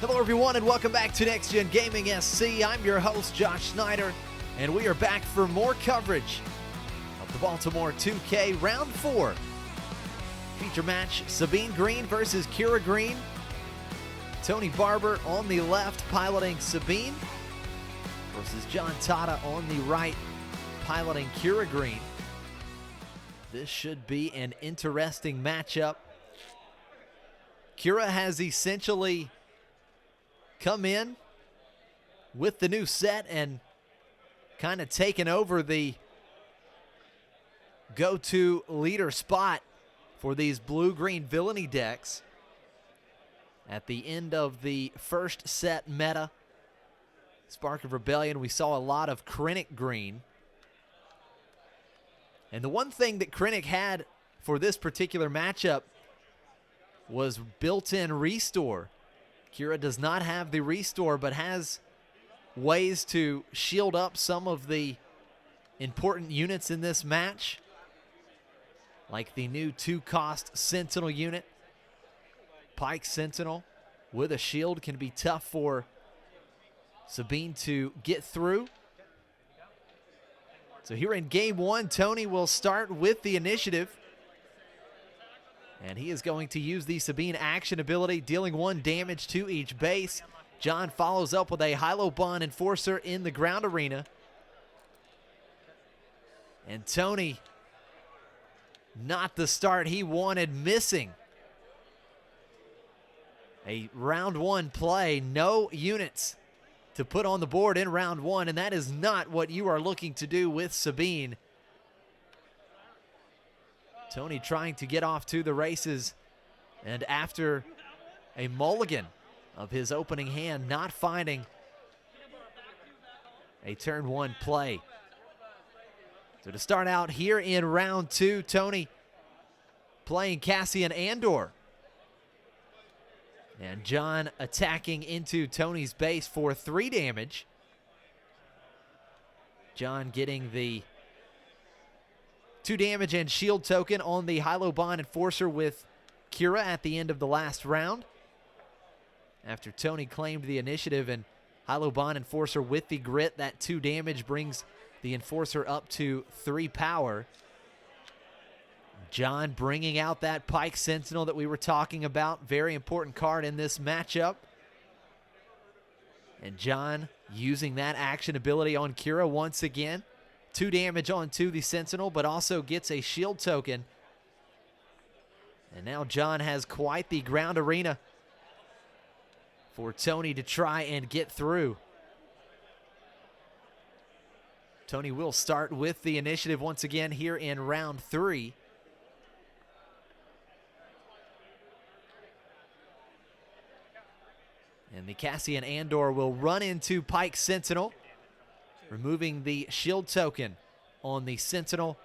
Hello everyone and welcome back to Next Gen Gaming SC. I'm your host Josh Snyder and we are back for more coverage of the Baltimore 2K Round 4 feature match. Sabine Green versus Qi'ra Green. Tony Barber on the left piloting Sabine versus John Tatta on the right piloting Qi'ra Green. This should be an interesting matchup. Qi'ra has essentially come in with the new set and kind of taken over the go-to leader spot for these blue-green villainy decks. At the end of the first set meta, Spark of Rebellion, we saw a lot of Krennic Green. And the one thing that Krennic had for this particular matchup was built-in restore. Qi'ra does not have the restore, but has ways to shield up some of the important units in this match, like the new 2-cost Sentinel unit. Pike Sentinel with a shield can be tough for Sabine to get through. So here in game one, Tony will start with the initiative. And he is going to use the Sabine action ability, dealing 1 damage to each base. John follows up with a Hilo Bond Enforcer in the ground arena. And Tony, not the start he wanted, missing a round 1 play. No units to put on the board in round 1, and that is not what you are looking to do with Sabine. Tony trying to get off to the races, and after a mulligan of his opening hand, not finding a turn 1 play. So to start out here in round 2, Tony playing Cassian Andor. And John attacking into Tony's base for 3 damage. John getting the 2 damage and shield token on the Hilo Bond Enforcer with Qi'ra at the end of the last round. After Tony claimed the initiative and Hilo Bond Enforcer with the grit, that 2 damage brings the Enforcer up to 3 power. John bringing out that Pike Sentinel that we were talking about. Very important card in this matchup. And John using that action ability on Qi'ra once again. 2 damage onto the Sentinel, but also gets a shield token. And now John has quite the ground arena for Tony to try and get through. Tony will start with the initiative once again here in round 3. And the Cassian Andor will run into Pike Sentinel, removing the shield token on the Sentinel,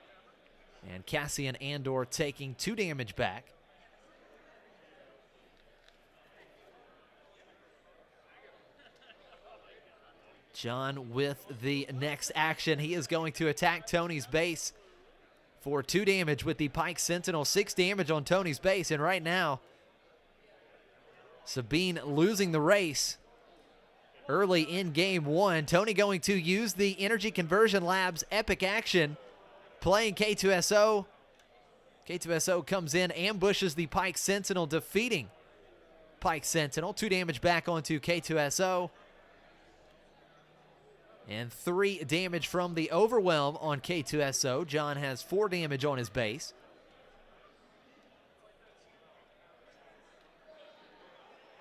and Cassian Andor taking 2 damage back. John with the next action. He is going to attack Tony's base for 2 damage with the Pike Sentinel. 6 damage on Tony's base, and right now, Sabine losing the race early in game 1. Tony going to use the Energy Conversion Labs epic action, playing K2SO. K2SO comes in, ambushes the Pike Sentinel, defeating Pike Sentinel. 2 damage back onto K2SO. And 3 damage from the Overwhelm on K2SO. John has 4 damage on his base.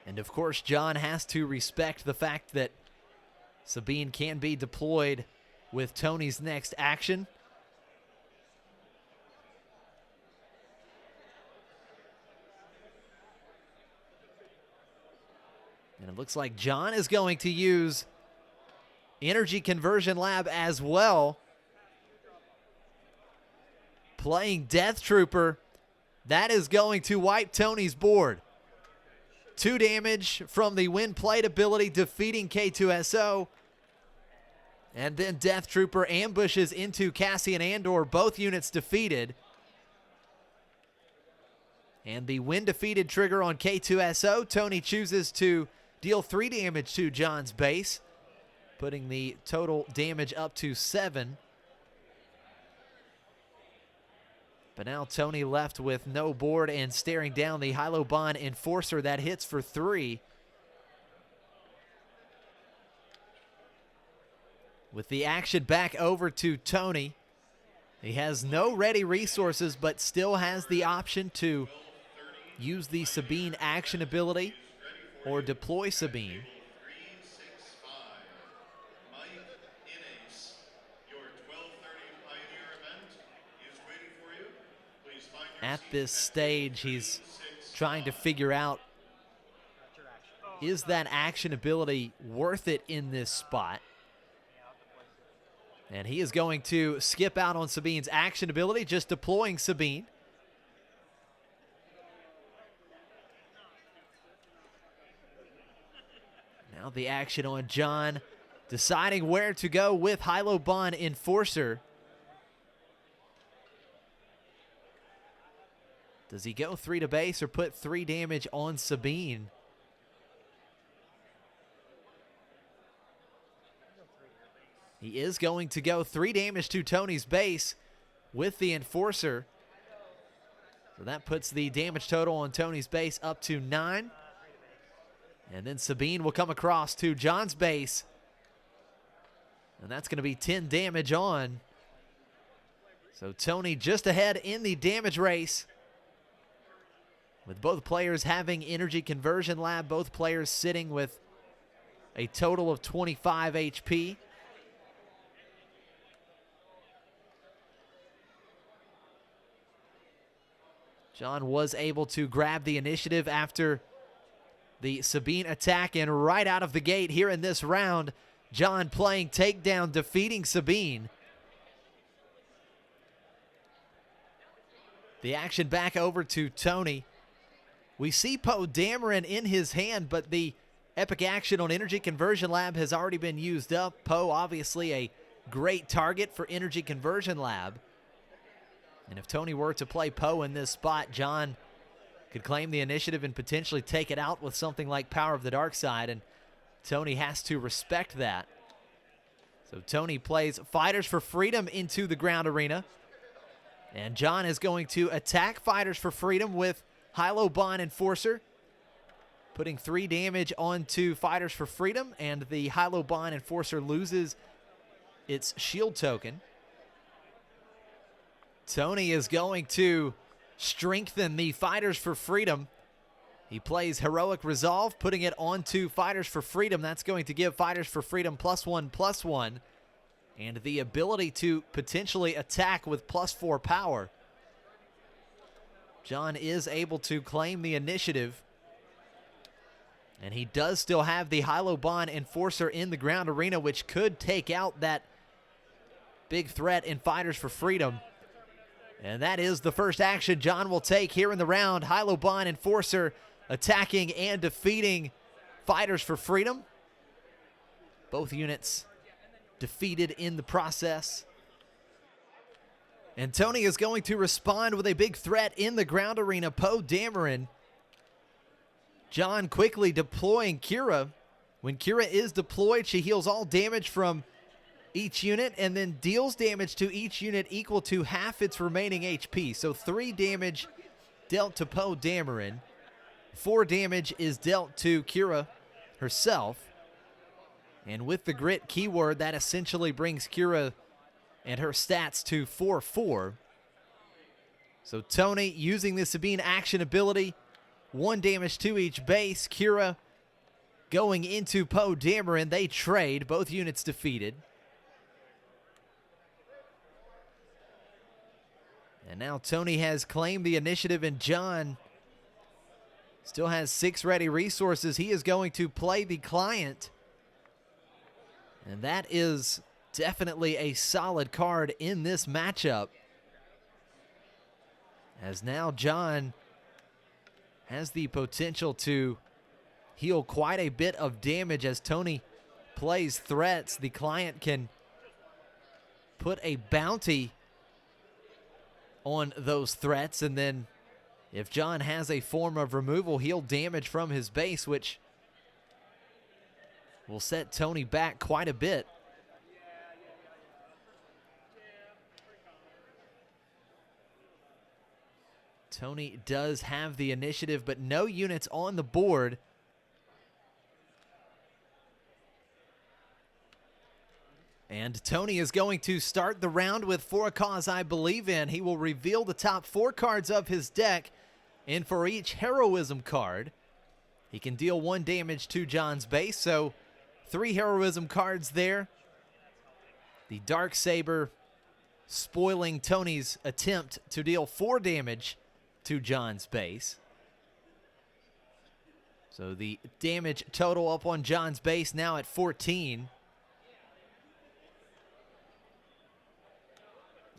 And of course, John has to respect the fact that Sabine can be deployed with Tony's next action. And it looks like John is going to use Energy Conversion Lab as well. Playing Death Trooper. That is going to wipe Tony's board. 2 damage from the Wind Plate ability, defeating K2SO. And then Death Trooper ambushes into Cassian Andor, both units defeated. And the when defeated trigger on K2SO, Tony chooses to deal 3 damage to John's base, putting the total damage up to 7. But now Tony left with no board and staring down the Hilo Bond Enforcer that hits for 3. With the action back over to Tony. He has no ready resources, but still has the option to use the Sabine action ability or deploy Sabine. At this stage, he's trying to figure out, is that action ability worth it in this spot? And he is going to skip out on Sabine's action ability, just deploying Sabine. Now the action on John, deciding where to go with Hilo Bond Enforcer. Does he go 3 to base or put 3 damage on Sabine? He is going to go 3 damage to Tony's base with the Enforcer. So that puts the damage total on Tony's base up to 9. And then Sabine will come across to John's base. And that's going to be 10 damage on. So Tony just ahead in the damage race. With both players having Energy Conversion Lab, both players sitting with a total of 25 HP. John was able to grab the initiative after the Sabine attack, and right out of the gate here in this round, John playing takedown, defeating Sabine. The action back over to Tony. We see Poe Dameron in his hand, but the epic action on Energy Conversion Lab has already been used up. Poe obviously a great target for Energy Conversion Lab. And if Tony were to play Poe in this spot, John could claim the initiative and potentially take it out with something like Power of the Dark Side, and Tony has to respect that. So Tony plays Fighters for Freedom into the ground arena. And John is going to attack Fighters for Freedom with Hilo Bond Enforcer, putting 3 damage onto Fighters for Freedom, and the Hilo Bond Enforcer loses its shield token. Tony is going to strengthen the Fighters for Freedom. He plays Heroic Resolve, putting it onto Fighters for Freedom. That's going to give Fighters for Freedom +1/+1, and the ability to potentially attack with +4 power. John is able to claim the initiative, and he does still have the Hilo Bond Enforcer in the ground arena, which could take out that big threat in Fighters for Freedom. And that is the first action John will take here in the round. Hilo Bond Enforcer attacking and defeating Fighters for Freedom. Both units defeated in the process. And Tony is going to respond with a big threat in the ground arena, Poe Dameron. John quickly deploying Qi'ra. When Qi'ra is deployed, she heals all damage from each unit and then deals damage to each unit equal to half its remaining HP. So 3 damage dealt to Poe Dameron. 4 damage is dealt to Qi'ra herself. And with the grit keyword, that essentially brings Qi'ra and her stats to 4/4. So Tony using the Sabine action ability, 1 damage to each base. Qi'ra going into Poe Dameron. They trade, both units defeated. And now Tony has claimed the initiative, and John still has 6 ready resources. He is going to play the Client. And that is definitely a solid card in this matchup, as now John has the potential to heal quite a bit of damage. As Tony plays threats, the Client can put a bounty on those threats, and then if John has a form of removal, heal damage from his base, which will set Tony back quite a bit. Tony does have the initiative, but no units on the board. And Tony is going to start the round with For a Cause I Believe In. He will reveal the top 4 cards of his deck, and for each heroism card, he can deal 1 damage to John's base, so 3 heroism cards there. The Darksaber spoiling Tony's attempt to deal 4 damage to John's base. So the damage total up on John's base now at 14.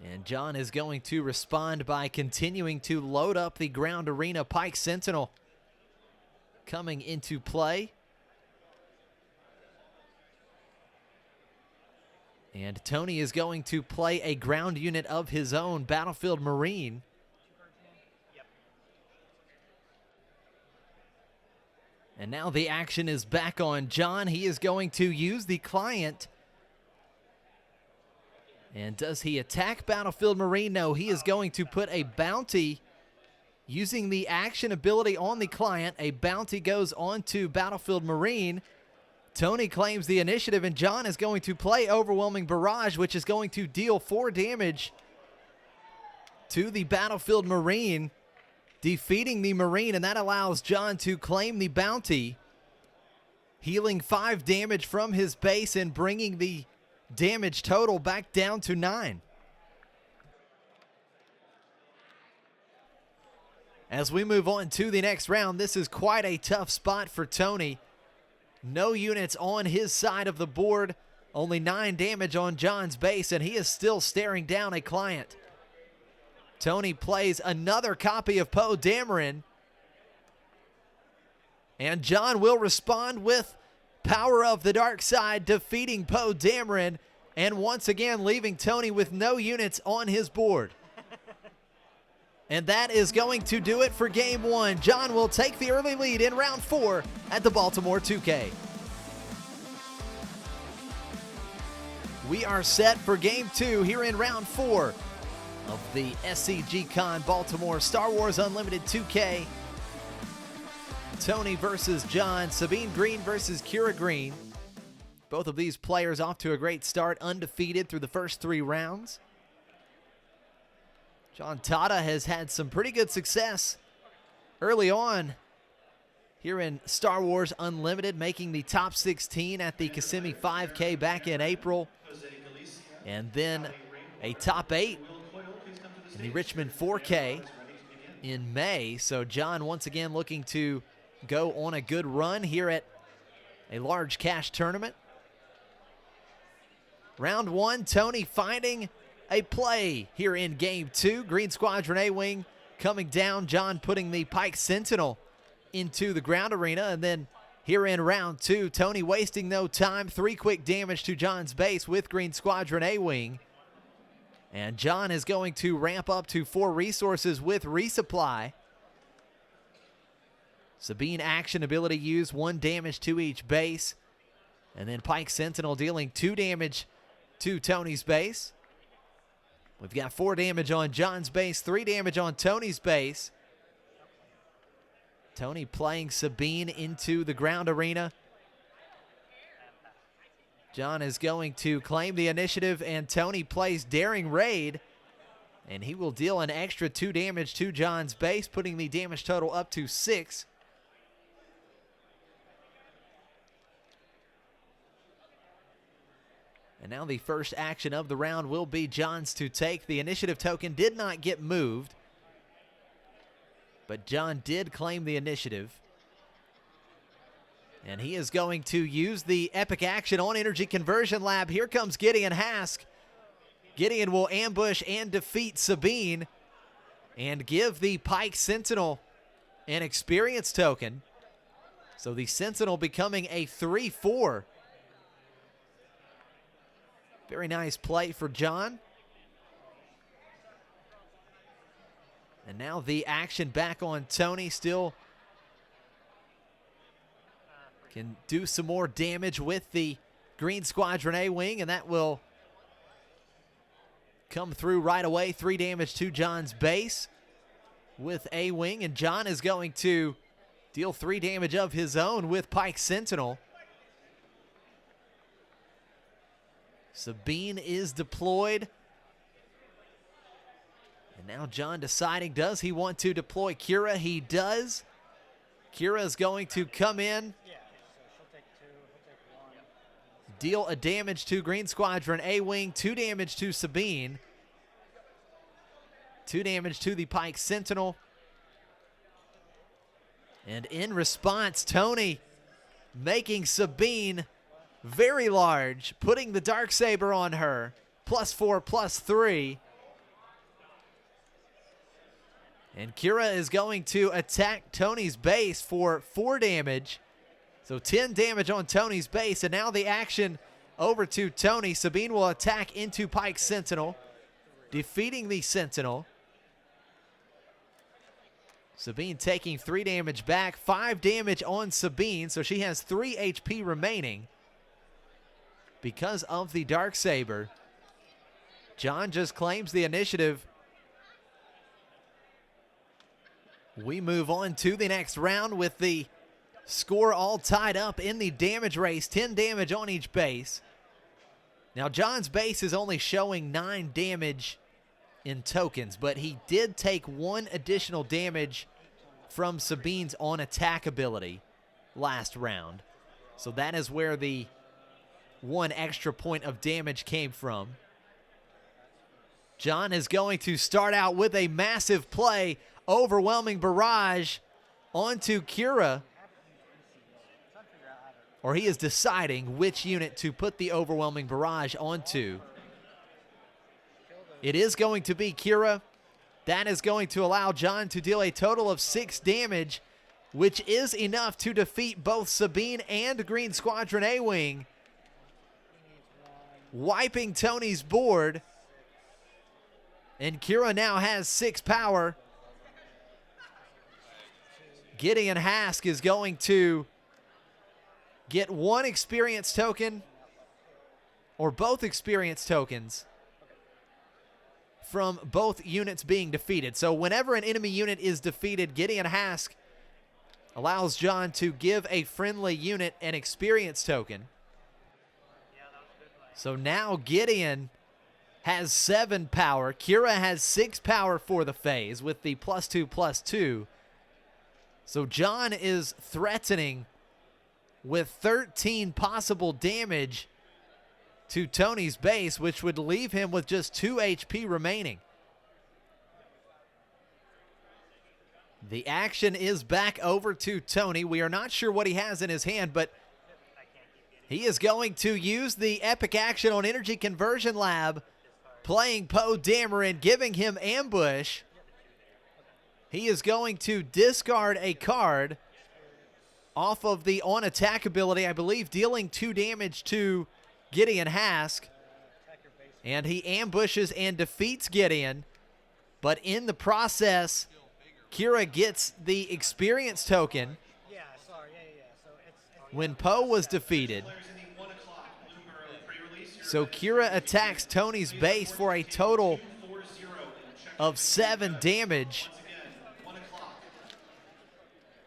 And John is going to respond by continuing to load up the ground arena. Pike Sentinel coming into play. And Tony is going to play a ground unit of his own, Battlefield Marine. And now the action is back on John. He is going to use the client. And does he attack Battlefield Marine? No, he is going to put a bounty using the action ability on the client. A bounty goes on to Battlefield Marine. Tony claims the initiative, and John is going to play Overwhelming Barrage, which is going to deal 4 damage to the Battlefield Marine, defeating the Marine, and that allows John to claim the bounty, healing 5 damage from his base and bringing the damage total back down to 9. As we move on to the next round, this is quite a tough spot for Tony. No units on his side of the board, only 9 damage on John's base, and he is still staring down a client. Tony plays another copy of Poe Dameron, and John will respond with Power of the Dark Side, defeating Poe Dameron, and once again leaving Tony with no units on his board. And that is going to do it for Game 1. John will take the early lead in Round 4 at the Baltimore 2K. We are set for Game 2 here in Round 4 of the SCG CON Baltimore Star Wars Unlimited 2K. Tony versus John, Sabine Green versus Qi'ra Green. Both of these players off to a great start, undefeated through the first 3 rounds. John Tatta has had some pretty good success early on here in Star Wars Unlimited, making the top 16 at the Kissimmee 5K back in April, and then a top 8 in the Richmond 4K in May. So John once again looking to go on a good run here at a large cash tournament. Round 1, Tony finding a play here in Game 2. Green Squadron A-Wing coming down. John putting the Pike Sentinel into the ground arena. And then here in Round 2, Tony wasting no time. 3 quick damage to John's base with Green Squadron A-Wing. And John is going to ramp up to 4 resources with Resupply. Sabine action ability used, 1 damage to each base. And then Pike Sentinel dealing 2 damage to Tony's base. We've got 4 damage on John's base, 3 damage on Tony's base. Tony playing Sabine into the ground arena. John is going to claim the initiative, and Tony plays Daring Raid, and he will deal an extra 2 damage to John's base, putting the damage total up to 6. And now the first action of the round will be John's to take. The initiative token did not get moved, but John did claim the initiative. And he is going to use the epic action on Energy Conversion Lab. Here comes Gideon Hask. Gideon will ambush and defeat Sabine and give the Pike Sentinel an experience token. So the Sentinel becoming a 3/4. Very nice play for John. And now the action back on Tony, still can do some more damage with the Green Squadron A-Wing, and that will come through right away. 3 damage to John's base with A-Wing, and John is going to deal 3 damage of his own with Pike Sentinel. Sabine is deployed. And now John deciding, does he want to deploy Qi'ra? He does. Qi'ra is going to come in, deal a damage to Green Squadron A-Wing, 2 damage to Sabine, 2 damage to the Pike Sentinel. And in response, Tony making Sabine very large, putting the Darksaber on her, +4, +3. And Qi'ra is going to attack Tony's base for 4 damage. So 10 damage on Tony's base, and now the action over to Tony. Sabine will attack into Pike's Sentinel, defeating the Sentinel. Sabine taking 3 damage back, 5 damage on Sabine, so she has 3 HP remaining because of the Darksaber. John just claims the initiative. We move on to the next round with the score all tied up in the damage race, 10 damage on each base. Now, John's base is only showing 9 damage in tokens, but he did take 1 additional damage from Sabine's on attack ability last round. So that is where the 1 extra point of damage came from. John is going to start out with a massive play, overwhelming barrage onto Qi'ra. Or he is deciding which unit to put the overwhelming barrage onto. It is going to be Qi'ra. That is going to allow John to deal a total of 6 damage, which is enough to defeat both Sabine and Green Squadron A-Wing, wiping Tony's board. And Qi'ra now has 6 power. Gideon Hask is going to get 1 experience token, or both experience tokens, from both units being defeated. So whenever an enemy unit is defeated, Gideon Hask allows John to give a friendly unit an experience token. So now Gideon has 7 power. Qi'ra has 6 power for the phase with the +2/+2. So John is threatening with 13 possible damage to Tony's base, which would leave him with just 2 HP remaining. The action is back over to Tony. We are not sure what he has in his hand, but he is going to use the epic action on Energy Conversion Lab, playing Poe Dameron, giving him ambush. He is going to discard a card off of the on-attack ability, I believe dealing 2 damage to Gideon Hask. And he ambushes and defeats Gideon. But in the process, Qi'ra gets the experience token when Poe was defeated. So Qi'ra attacks Tony's base for a total of 7 damage.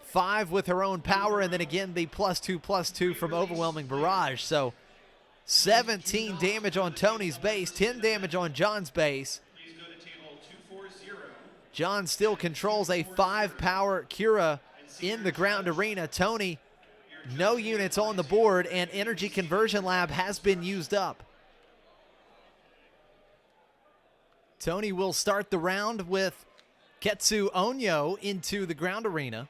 5 with her own power, and then again the +2/+2 from Overwhelming Barrage. So 17 damage on Tony's base, 10 damage on John's base. John still controls a 5-power Qi'ra in the ground arena. Tony, no units on the board, and Energy Conversion Lab has been used up. Tony will start the round with Ketsu Onyo into the ground arena.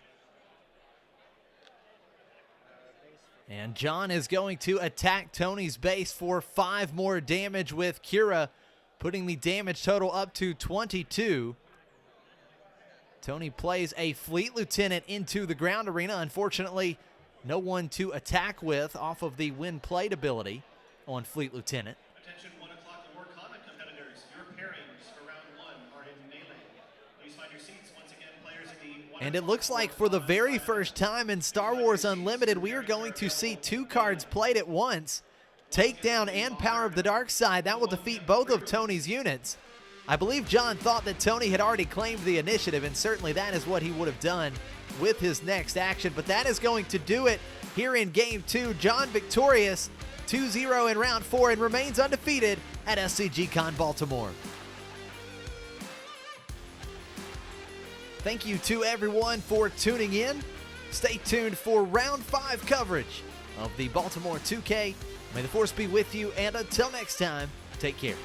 And John is going to attack Tony's base for 5 more damage with Qi'ra, putting the damage total up to 22. Tony plays a Fleet Lieutenant into the ground arena. Unfortunately, no one to attack with off of the Win Played ability on Fleet Lieutenant. Attention 1 o'clock or more combat competitors. Your pairings for round 1 are in melee. Please find your seats. Once again, players in the 1 And it looks like for the very first time in Star Wars Unlimited, we are going to see 2 cards played at once. Takedown and Power of the Dark Side. That will defeat both of Tony's units. I believe John thought that Tony had already claimed the initiative, and certainly that is what he would have done with his next action. But that is going to do it here in Game 2. John victorious 2-0 in Round 4 and remains undefeated at SCG CON Baltimore. Thank you to everyone for tuning in. Stay tuned for Round 5 coverage of the Baltimore 2K. May the Force be with you, and until next time, take care.